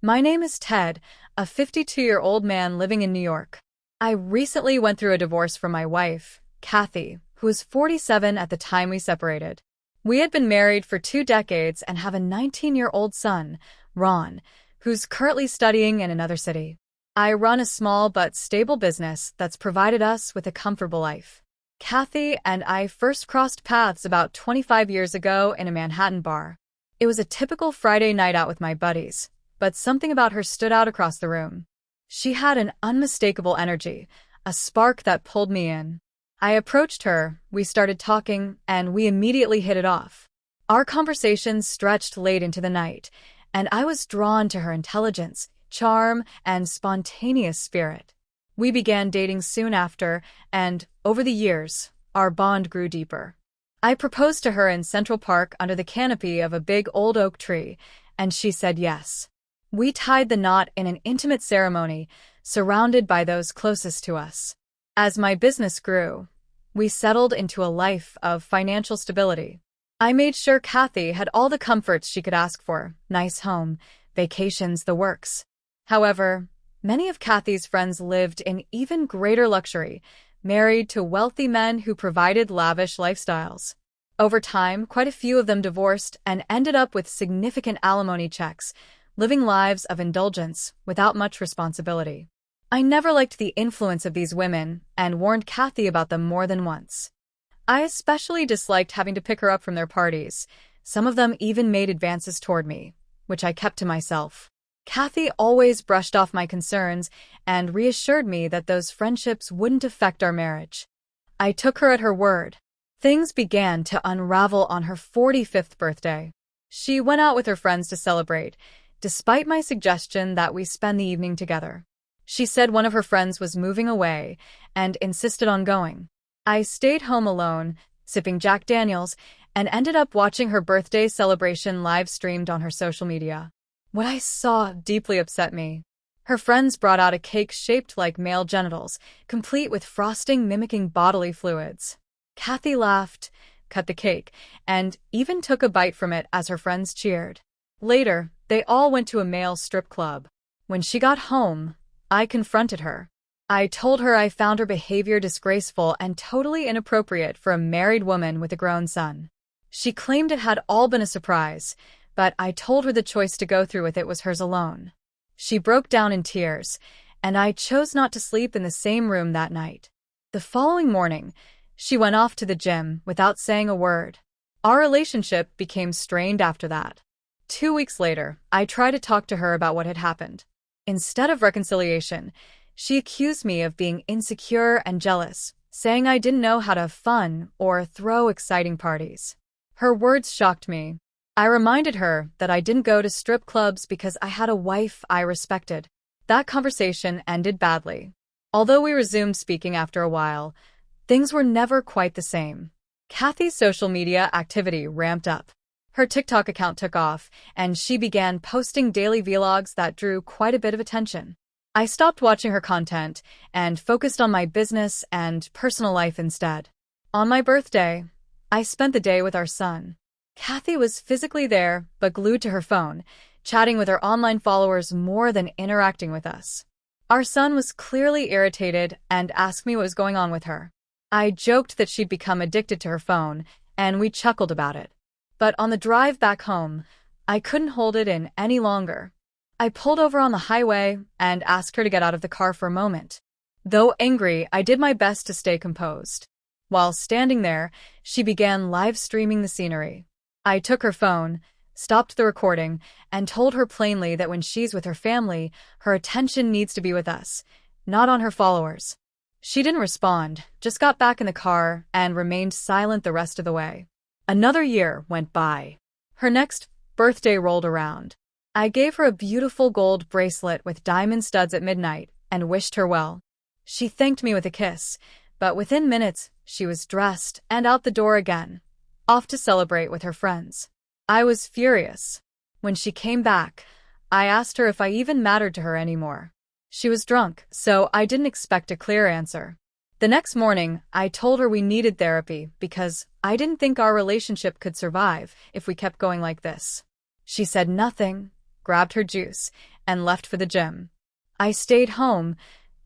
My name is Ted, a 52-year-old man living in New York. I recently went through a divorce from my wife, Kathy, who was 47 at the time we separated. We had been married for 2 decades and have a 19-year-old son, Ron, who's currently studying in another city. I run a small but stable business that's provided us with a comfortable life. Kathy and I first crossed paths about 25 years ago in a Manhattan bar. It was a typical Friday night out with my buddies, but something about her stood out across the room. She had an unmistakable energy, a spark that pulled me in. I approached her, we started talking, and we immediately hit it off. Our conversation stretched late into the night, and I was drawn to her intelligence, charm, and spontaneous spirit. We began dating soon after, and, over the years, our bond grew deeper. I proposed to her in Central Park under the canopy of a big old oak tree, and she said yes. We tied the knot in an intimate ceremony, surrounded by those closest to us. As my business grew, we settled into a life of financial stability. I made sure Kathy had all the comforts she could ask for, nice home, vacations, the works. However, many of Kathy's friends lived in even greater luxury, married to wealthy men who provided lavish lifestyles. Over time, quite a few of them divorced and ended up with significant alimony checks, living lives of indulgence without much responsibility. I never liked the influence of these women and warned Kathy about them more than once. I especially disliked having to pick her up from their parties. Some of them even made advances toward me, which I kept to myself. Kathy always brushed off my concerns and reassured me that those friendships wouldn't affect our marriage. I took her at her word. Things began to unravel on her 45th birthday. She went out with her friends to celebrate, despite my suggestion that we spend the evening together. She said one of her friends was moving away and insisted on going. I stayed home alone, sipping Jack Daniels, and ended up watching her birthday celebration live-streamed on her social media. What I saw deeply upset me. Her friends brought out a cake shaped like male genitals, complete with frosting mimicking bodily fluids. Kathy laughed, cut the cake, and even took a bite from it as her friends cheered. Later, they all went to a male strip club. When she got home, I confronted her. I told her I found her behavior disgraceful and totally inappropriate for a married woman with a grown son. She claimed it had all been a surprise, but I told her the choice to go through with it was hers alone. She broke down in tears, and I chose not to sleep in the same room that night. The following morning, she went off to the gym without saying a word. Our relationship became strained after that. 2 weeks later, I tried to talk to her about what had happened. Instead of reconciliation, she accused me of being insecure and jealous, saying I didn't know how to have fun or throw exciting parties. Her words shocked me. I reminded her that I didn't go to strip clubs because I had a wife I respected. That conversation ended badly. Although we resumed speaking after a while, things were never quite the same. Kathy's social media activity ramped up. Her TikTok account took off, and she began posting daily vlogs that drew quite a bit of attention. I stopped watching her content and focused on my business and personal life instead. On my birthday, I spent the day with our son. Kathy was physically there, but glued to her phone, chatting with her online followers more than interacting with us. Our son was clearly irritated and asked me what was going on with her. I joked that she'd become addicted to her phone, and we chuckled about it. But on the drive back home, I couldn't hold it in any longer. I pulled over on the highway and asked her to get out of the car for a moment. Though angry, I did my best to stay composed. While standing there, she began live streaming the scenery. I took her phone, stopped the recording, and told her plainly that when she's with her family, her attention needs to be with us, not on her followers. She didn't respond, just got back in the car and remained silent the rest of the way. Another year went by. Her next birthday rolled around. I gave her a beautiful gold bracelet with diamond studs at midnight and wished her well. She thanked me with a kiss, but within minutes, she was dressed and out the door again, off to celebrate with her friends. I was furious. When she came back, I asked her if I even mattered to her anymore. She was drunk, so I didn't expect a clear answer. The next morning, I told her we needed therapy because I didn't think our relationship could survive if we kept going like this. She said nothing, grabbed her juice, and left for the gym. I stayed home,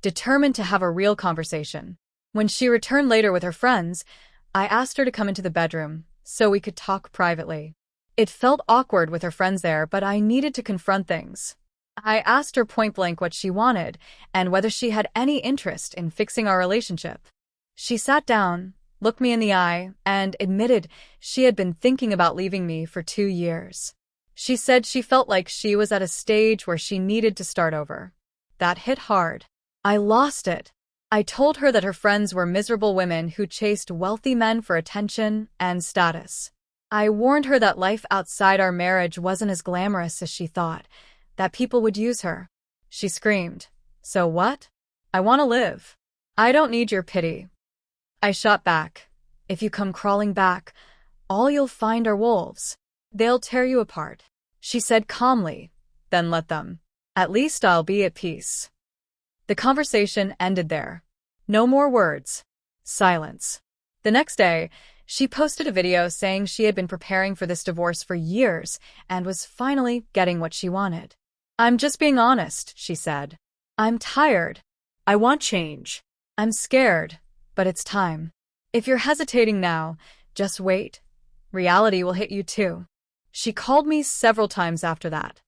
determined to have a real conversation. When she returned later with her friends, I asked her to come into the bedroom so we could talk privately. It felt awkward with her friends there, but I needed to confront things. I asked her point-blank what she wanted and whether she had any interest in fixing our relationship. She sat down, looked me in the eye, and admitted she had been thinking about leaving me for 2 years. She said she felt like she was at a stage where she needed to start over. That hit hard. I lost it. I told her that her friends were miserable women who chased wealthy men for attention and status. I warned her that life outside our marriage wasn't as glamorous as she thought, that people would use her. She screamed, "So what? I want to live. I don't need your pity." I shot back, "If you come crawling back, all you'll find are wolves. They'll tear you apart." She said calmly, "Then let them. At least I'll be at peace." The conversation ended there. No more words. Silence. The next day, she posted a video saying she had been preparing for this divorce for years and was finally getting what she wanted. "I'm just being honest," she said. "I'm tired. I want change. I'm scared, but it's time. If you're hesitating now, just wait. Reality will hit you too." She called me several times after that.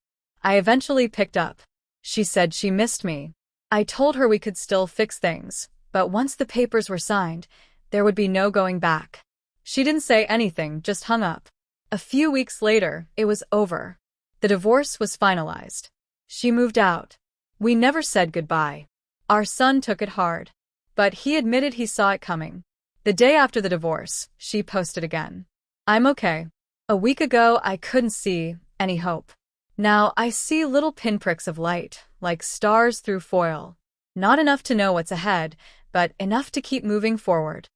I eventually picked up. She said she missed me. I told her we could still fix things, but once the papers were signed, there would be no going back. She didn't say anything, just hung up. A few weeks later, it was over. The divorce was finalized. She moved out. We never said goodbye. Our son took it hard, but he admitted he saw it coming. The day after the divorce, she posted again. "I'm okay. A week ago, I couldn't see any hope. Now I see little pinpricks of light, like stars through foil. Not enough to know what's ahead, but enough to keep moving forward."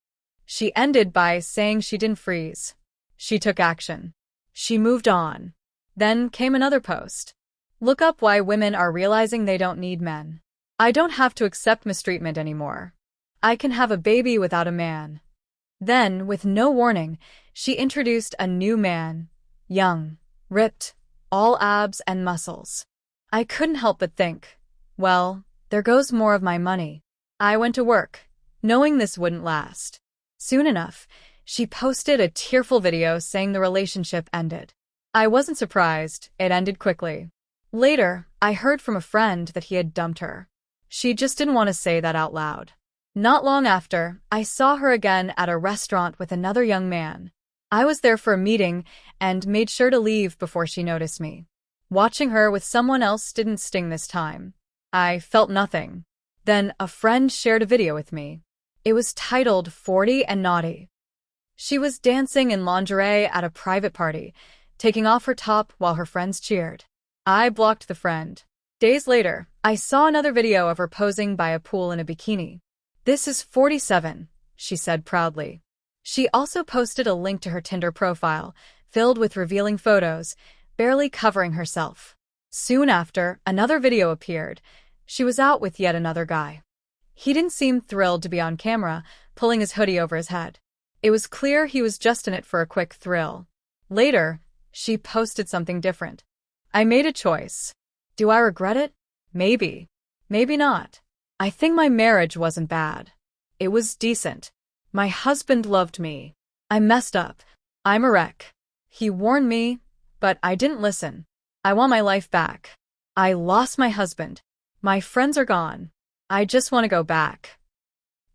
She ended by saying she didn't freeze. She took action. She moved on. Then came another post. "Look up why women are realizing they don't need men. I don't have to accept mistreatment anymore. I can have a baby without a man." Then, with no warning, she introduced a new man. Young, ripped, all abs and muscles. I couldn't help but think, well, there goes more of my money. I went to work, knowing this wouldn't last. Soon enough, she posted a tearful video saying the relationship ended. I wasn't surprised, it ended quickly. Later, I heard from a friend that he had dumped her. She just didn't want to say that out loud. Not long after, I saw her again at a restaurant with another young man. I was there for a meeting and made sure to leave before she noticed me. Watching her with someone else didn't sting this time. I felt nothing. Then a friend shared a video with me. It was titled 40 and Naughty. She was dancing in lingerie at a private party, taking off her top while her friends cheered. I blocked the friend. Days later, I saw another video of her posing by a pool in a bikini. "This is 47, she said proudly. She also posted a link to her Tinder profile, filled with revealing photos, barely covering herself. Soon after, another video appeared. She was out with yet another guy. He didn't seem thrilled to be on camera, pulling his hoodie over his head. It was clear he was just in it for a quick thrill. Later, she posted something different. "I made a choice. Do I regret it? Maybe. Maybe not. I think my marriage wasn't bad. It was decent. My husband loved me. I messed up. I'm a wreck. He warned me, but I didn't listen. I want my life back. I lost my husband. My friends are gone. I just want to go back."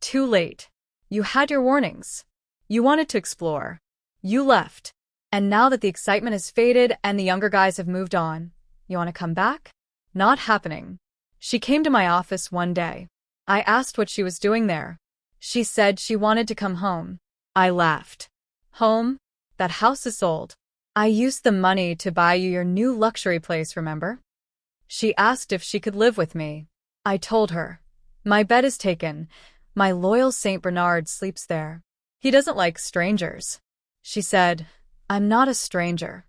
Too late. You had your warnings. You wanted to explore. You left. And now that the excitement has faded and the younger guys have moved on, you want to come back? Not happening. She came to my office one day. I asked what she was doing there. She said she wanted to come home. I laughed. "Home? That house is sold. I used the money to buy you your new luxury place, remember?" She asked if she could live with me. I told her. "My bed is taken. My loyal Saint Bernard sleeps there. He doesn't like strangers." She said, "I'm not a stranger."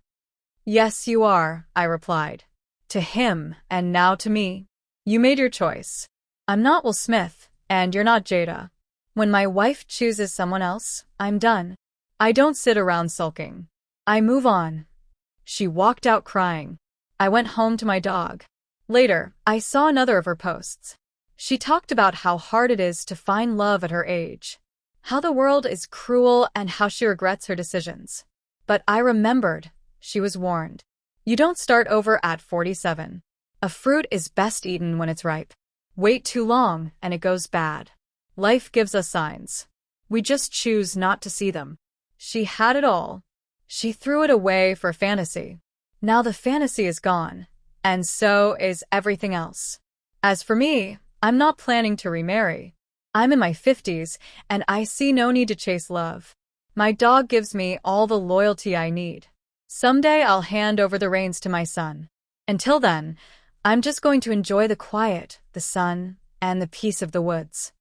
"Yes, you are," I replied. "To him, and now to me. You made your choice. I'm not Will Smith, and you're not Jada. When my wife chooses someone else, I'm done. I don't sit around sulking. I move on." She walked out crying. I went home to my dog. Later, I saw another of her posts. She talked about how hard it is to find love at her age, how the world is cruel, and how she regrets her decisions. But I remembered, she was warned. You don't start over at 47. A fruit is best eaten when it's ripe. Wait too long, and it goes bad. Life gives us signs. We just choose not to see them. She had it all. She threw it away for fantasy. Now the fantasy is gone, and so is everything else. As for me, I'm not planning to remarry. I'm in my 50s, and I see no need to chase love. My dog gives me all the loyalty I need. Someday I'll hand over the reins to my son. Until then, I'm just going to enjoy the quiet, the sun, and the peace of the woods.